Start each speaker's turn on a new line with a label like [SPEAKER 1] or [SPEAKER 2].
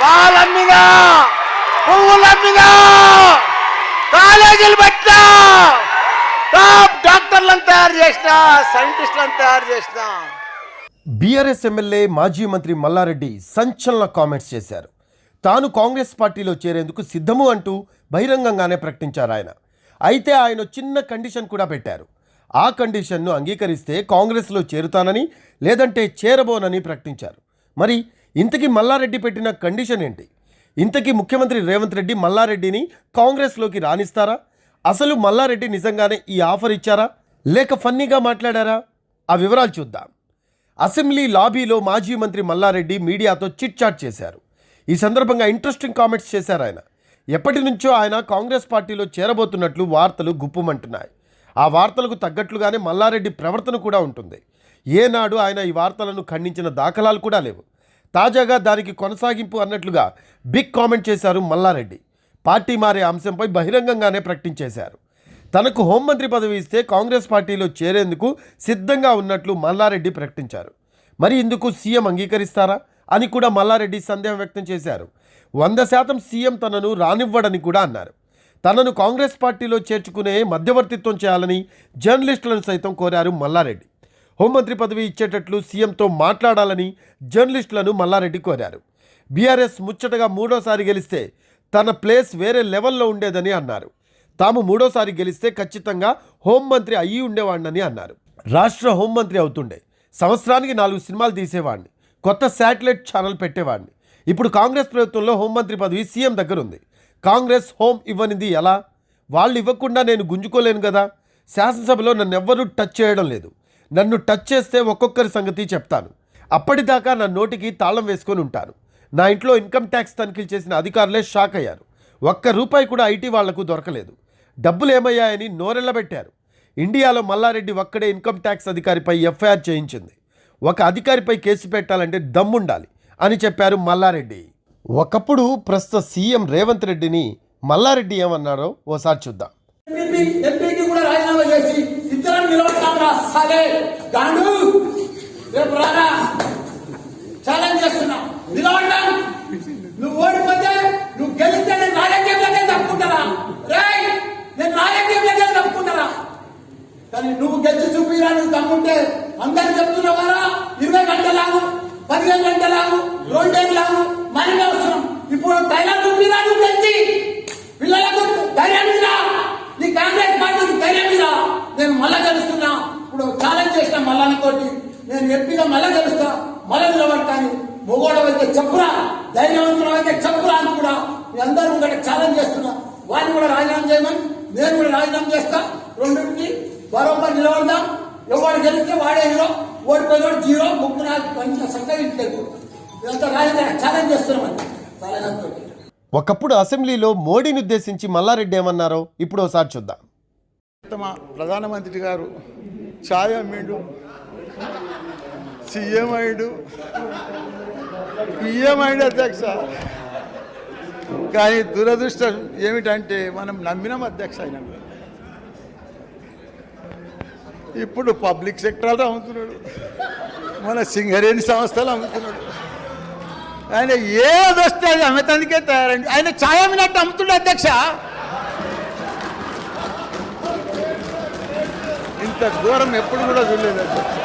[SPEAKER 1] పాలమ్మినా, పువ్వులమ్మినా, కాలేజీలు పెట్టినా, టాప్ డాక్టర్లను తయారు చేసినా, సైంటిస్టులను తయారు చేసినా.
[SPEAKER 2] బీఆర్ఎస్ ఎమ్మెల్యే మాజీ మంత్రి మల్లారెడ్డి సంచలన కామెంట్స్ చేశారు. తాను కాంగ్రెస్ పార్టీలో చేరేందుకు సిద్ధము అంటూ బహిరంగంగానే ప్రకటించారు ఆయన. అయితే ఆయన చిన్న కండిషన్ కూడా పెట్టారు. ఆ కండిషన్ను అంగీకరిస్తే కాంగ్రెస్లో చేరుతానని, లేదంటే చేరబోనని ప్రకటించారు. మరి ఇంతకీ మల్లారెడ్డి పెట్టిన కండిషన్ ఏంటి? ఇంతకీ ముఖ్యమంత్రి రేవంత్ రెడ్డి మల్లారెడ్డిని కాంగ్రెస్లోకి రానిస్తారా? అసలు మల్లారెడ్డి నిజంగానే ఈ ఆఫర్ ఇచ్చారా, లేక ఫన్నీగా మాట్లాడారా? ఆ వివరాలు చూద్దాం. అసెంబ్లీ లాబీలో మాజీ మంత్రి మల్లారెడ్డి మీడియాతో చిట్ చాట్ చేశారు. ఈ సందర్భంగా ఇంట్రెస్టింగ్ కామెంట్స్ చేశారు ఆయన. ఎప్పటి నుంచో ఆయన కాంగ్రెస్ పార్టీలో చేరబోతున్నట్లు వార్తలు గుప్పుమంటున్నాయి. ఆ వార్తలకు తగ్గట్లుగానే మల్లారెడ్డి ప్రవర్తన కూడా ఉంటుంది. ఏనాడు ఆయన ఈ వార్తలను ఖండించిన దాఖలాలు కూడా లేవు. తాజాగా దానికి కొనసాగింపు అన్నట్లుగా బిగ్ కామెంట్ చేశారు మల్లారెడ్డి. పార్టీ మారే అంశంపై బహిరంగంగానే ప్రకటించేశారు. తనకు హోంమంత్రి పదవి ఇస్తే కాంగ్రెస్ పార్టీలో చేరేందుకు సిద్ధంగా ఉన్నట్లు మల్లారెడ్డి ప్రకటించారు. మరి ఇందుకు సీఎం అంగీకరిస్తారా అని కూడా మల్లారెడ్డి సందేహం వ్యక్తం చేశారు. 100% సీఎం తనను రానివ్వడని కూడా అన్నారు. తనను కాంగ్రెస్ పార్టీలో చేర్చుకునే మధ్యవర్తిత్వం చేయాలని జర్నలిస్టులను సైతం కోరారు మల్లారెడ్డి. హోంమంత్రి పదవి ఇచ్చేటట్లు సీఎంతో మాట్లాడాలని జర్నలిస్టులను మల్లారెడ్డి కోరారు. బీఆర్ఎస్ ముచ్చటగా మూడోసారి గెలిస్తే తన ప్లేస్ వేరే లెవెల్లో ఉండేదని అన్నారు. తాము మూడోసారి గెలిస్తే ఖచ్చితంగా హోంమంత్రి అయ్యి ఉండేవాడినని అన్నారు. రాష్ట్ర హోంమంత్రి అవుతుండే, సంవత్సరానికి 4 సినిమాలు తీసేవాడిని, కొత్త శాటిలైట్ ఛానల్ పెట్టేవాడిని. ఇప్పుడు కాంగ్రెస్ ప్రభుత్వంలో హోంమంత్రి పదవి సీఎం దగ్గర ఉంది. కాంగ్రెస్ హోం ఇవ్వనిది ఎలా? వాళ్ళు ఇవ్వకుండా నేను గుంజుకోలేను కదా. శాసనసభలో నన్ను ఎవ్వరూ టచ్ చేయడం లేదు. నన్ను టచ్ చేస్తే ఒక్కొక్కరి సంగతి చెప్తాను. అప్పటిదాకా నా నోటికి తాళం వేసుకొని ఉంటాను. నా ఇంట్లో ఇన్కమ్ ట్యాక్స్ తనిఖీలు చేసిన అధికారులే షాక్ అయ్యారు. ₹1 కూడా ఐటీ వాళ్లకు దొరకలేదు. డబ్బులు ఏమయ్యాయని నోరెళ్లబెట్టారు. ఇండియాలో మల్లారెడ్డి ఒక్కడే ఇన్కమ్ ట్యాక్స్ అధికారిపై ఎఫ్ఐఆర్ చేయించింది. ఒక అధికారిపై కేసు పెట్టాలంటే దమ్ముండాలి అని చెప్పారు మల్లారెడ్డి. ఒకప్పుడు ప్రస్తుత సీఎం రేవంత్ రెడ్డిని మల్లారెడ్డి ఏమన్నారో ఓసారి చూద్దాం.
[SPEAKER 3] ఎంపీకి కూడా రాజీనామా చేసి ఇద్దరం నిలబడతాంరా సరే గాండు రేపు రారా ఛాలెంజ్ చేస్తున్నా నిలబడ్డాం. నువ్వు ఓడిపోతే నువ్వు గెలిస్తే నేను రాజకీయంలోనే తప్పుకుంటారా? రేయ్ నేను రాజకీయంలోనే తప్పుకుంటారా? కానీ నువ్వు గెలిచి చూపిరా. నువ్వు తమ్ముంటే అందరు చెప్తున్నావారా 20 గంటలాగు 15 గంటలాగు 2 ఏళ్ళలాగు మనీ అవసరం. ఇప్పుడు టైలర్ చూపిరా. నువ్వు గెలిచి పిల్లలకు ధైర్యం ఇరా. నీ కాంగ్రెస్ పార్టీకి ధైర్యం ఇరా. నేను మళ్ళా గెలుస్తున్నా. ఇప్పుడు ఛాలెంజ్ చేసిన మల్లానితోటి నేను ఎంపీగా మళ్ళా గెలుస్తా, మళ్ళా నిలబడతాను. మొగోడం అయితే చెప్పురా, ధైర్యవంతులం అయితే చెప్పురా అని కూడా మీ అందరూ ఇంకటి ఛాలెంజ్ చేస్తున్నా. వాడిని కూడా రాజీనామా చేయమని నేను కూడా రాజీనామా చేస్తా. రెండింటికి బరోబర్ నిలబడదాం. ఎవరు గెలిస్తే వాడే హీరో, ఓడిపోయినోడు జీరో. ముగ్గురు నాకు మంచిగా చక్కగా ఇంటికి ఇదంతా రాజీనామా ఛాలెంజ్ చేస్తున్నామని ఛాలెంజ్.
[SPEAKER 2] ఒకప్పుడు అసెంబ్లీలో మోడీని ఉద్దేశించి మల్లారెడ్డి ఏమన్నారో ఇప్పుడు ఒకసారి చూద్దాం.
[SPEAKER 4] ప్రధానమంత్రి గారు ఛాయ్ అమ్మిండు, సీఎం అయ్యాడు, పిఎం అయ్యాడు అధ్యక్ష. కానీ దురదృష్టం ఏమిటంటే మనం నమ్మినాం అధ్యక్ష. ఆయన ఇప్పుడు పబ్లిక్ సెక్టర్లో అమ్ముతున్నాడు, మన సింగరేణి సంస్థలు అమ్ముతున్నాడు. ఆయన ఏదొస్తే అది అమ్మతానికే తయారండి. ఆయన ఛాయ్ అమ్మినట్టు అమ్ముతుండే అధ్యక్ష. ఇంత ఘోరం ఎప్పుడు కూడా చూడలేదు అధ్యక్ష.